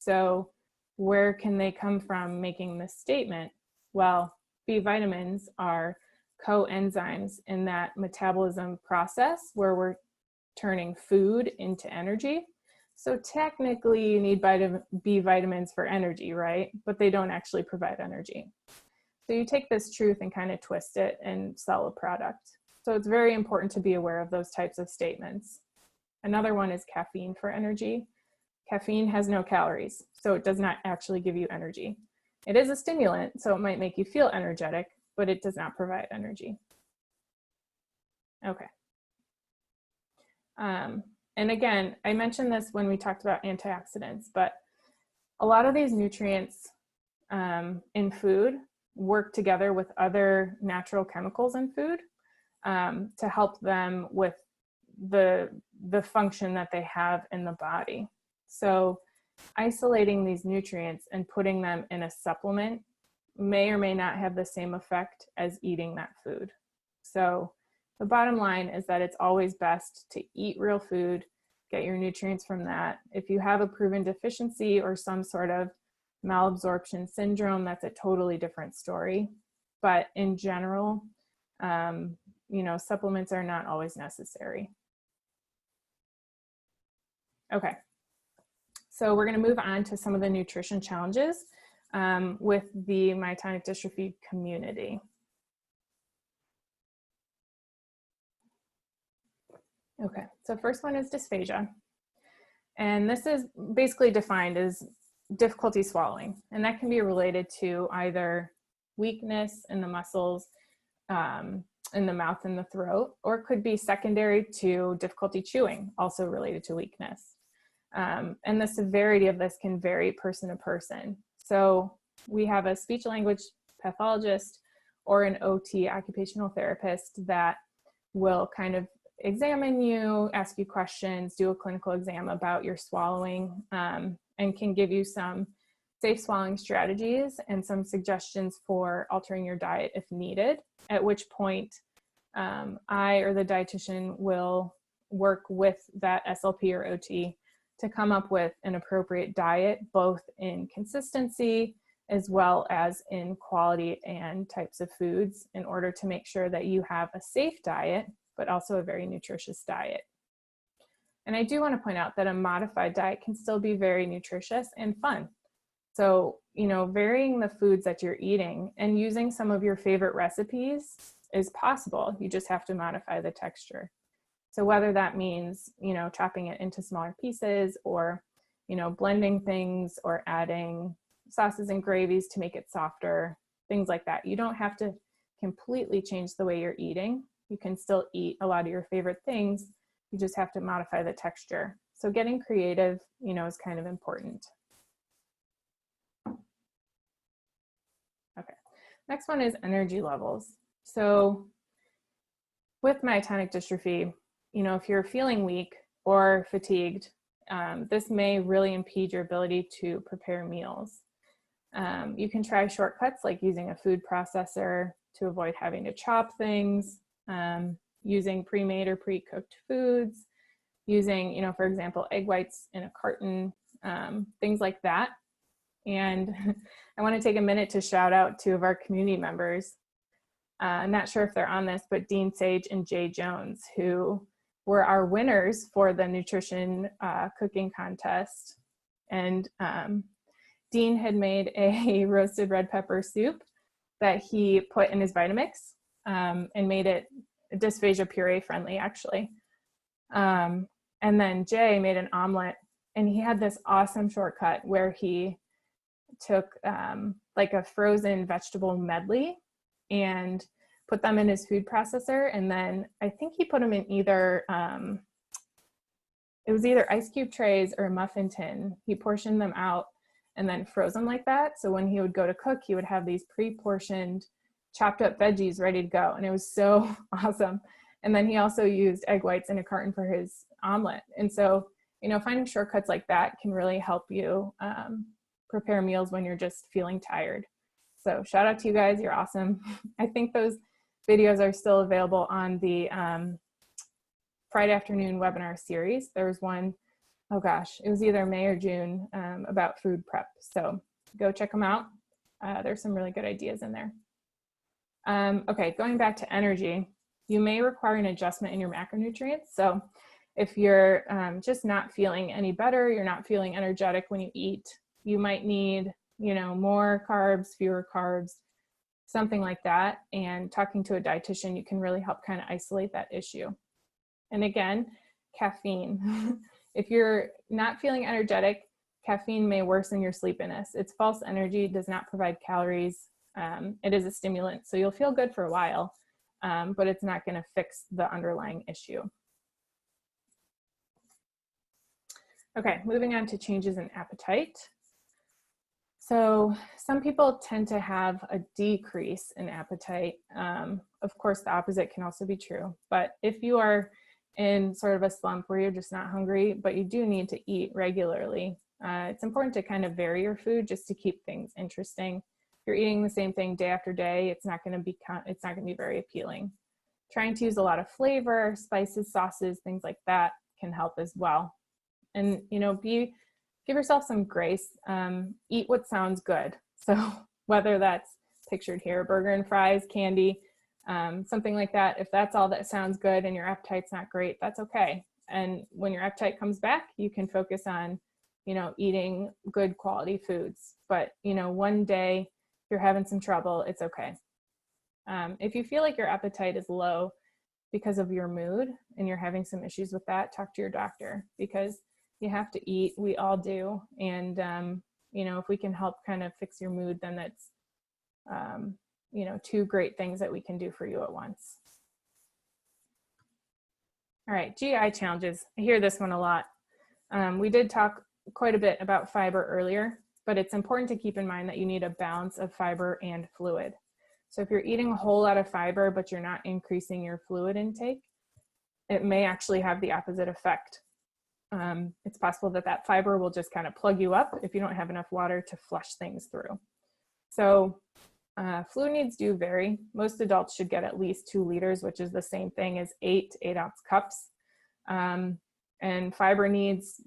So where can they come from making this statement? Well, B vitamins are coenzymes in that metabolism process where we're turning food into energy. So technically you need B vitamins for energy, right? But they don't actually provide energy. So you take this truth and kind of twist it and sell a product. So it's very important to be aware of those types of statements. Another one is caffeine for energy. Caffeine has no calories, so it does not actually give you energy. It is a stimulant, so it might make you feel energetic, but it does not provide energy. Okay. And again, I mentioned this when we talked about antioxidants, but a lot of these nutrients in food work together with other natural chemicals in food to help them with the function that they have in the body. So isolating these nutrients and putting them in a supplement may or may not have the same effect as eating that food. So the bottom line is that it's always best to eat real food, get your nutrients from that. If you have a proven deficiency or some sort of malabsorption syndrome, that's a totally different story. But in general, you know, supplements are not always necessary. Okay, so we're going to move on to some of the nutrition challenges with the myotonic dystrophy community. Okay, so first one is dysphagia. And this is basically defined as difficulty swallowing. And that can be related to either weakness in the muscles, in the mouth and the throat, or it could be secondary to difficulty chewing, also related to weakness. And the severity of this can vary person to person. So we have a speech language pathologist or an OT, occupational therapist, that will kind of examine you, ask you questions, do a clinical exam about your swallowing, and can give you some safe swallowing strategies and some suggestions for altering your diet if needed, at which point I or the dietitian will work with that SLP or OT to come up with an appropriate diet, both in consistency as well as in quality and types of foods, in order to make sure that you have a safe diet but also a very nutritious diet. And I do want to point out that a modified diet can still be very nutritious and fun. So, you know, varying the foods that you're eating and using some of your favorite recipes is possible. You just have to modify the texture. So whether that means, you know, chopping it into smaller pieces, or, you know, blending things, or adding sauces and gravies to make it softer, things like that. You don't have to completely change the way you're eating. You can still eat a lot of your favorite things. You just have to modify the texture. So getting creative, you know, is kind of important. Okay, next one is energy levels. So with myotonic dystrophy, you know, if you're feeling weak or fatigued, this may really impede your ability to prepare meals. You can try shortcuts like using a food processor to avoid having to chop things, using pre-made or pre-cooked foods, using, you know, for example, egg whites in a carton, things like that. And I want to take a minute to shout out two of our community members. I'm not sure if they're on this, but Dean Sage and Jay Jones, who were our winners for the nutrition cooking contest. And Dean had made a roasted red pepper soup that he put in his Vitamix and made it dysphagia puree friendly, actually. And then Jay made an omelet, and he had this awesome shortcut where he took like a frozen vegetable medley and put them in his food processor. And then I think he put them in either, it was either ice cube trays or a muffin tin. He portioned them out and then froze them like that. So when he would go to cook, he would have these pre-portioned chopped up veggies ready to go. And it was so awesome. And then he also used egg whites in a carton for his omelet. And so, you know, finding shortcuts like that can really help you prepare meals when you're just feeling tired. So shout out to you guys, you're awesome. I think those videos are still available on the Friday afternoon webinar series. There was one oh gosh, it was either May or June, about food prep. So go check them out. There's some really good ideas in there. Okay, going back to energy, you may require an adjustment in your macronutrients. So if you're just not feeling any better, you're not feeling energetic when you eat, you might need, you know, more carbs, fewer carbs, something like that. And talking to a dietitian, you can really help kind of isolate that issue. And again, caffeine. If you're not feeling energetic, caffeine may worsen your sleepiness. It's false energy, does not provide calories. It is a stimulant, so you'll feel good for a while, but it's not going to fix the underlying issue. Okay, moving on to changes in appetite. So some people tend to have a decrease in appetite. Of course, the opposite can also be true, but if you are in sort of a slump where you're just not hungry, but you do need to eat regularly, it's important to kind of vary your food just to keep things interesting. If you're eating the same thing day after day, it's not going to be very appealing. Trying to use a lot of flavor, spices, sauces, things like that can help as well. And, you know, give yourself some grace. Eat what sounds good. So whether that's pictured here, burger and fries, candy, something like that. If that's all that sounds good and your appetite's not great, that's okay. And when your appetite comes back, you can focus on, you know, eating good quality foods. But, you know, one day you're having some trouble, it's okay. If you feel like your appetite is low because of your mood and you're having some issues with that, talk to your doctor, because you have to eat. We all do. And, you know, if we can help kind of fix your mood, then that's, you know, two great things that we can do for you at once. All right, GI challenges. I hear this one a lot. We did talk quite a bit about fiber earlier, but it's important to keep in mind that you need a balance of fiber and fluid. So if you're eating a whole lot of fiber, but you're not increasing your fluid intake, it may actually have the opposite effect. It's possible that that fiber will just kind of plug you up if you don't have enough water to flush things through. So fluid needs do vary. Most adults should get at least 2 liters, which is the same thing as 8 8-ounce cups. And fiber needs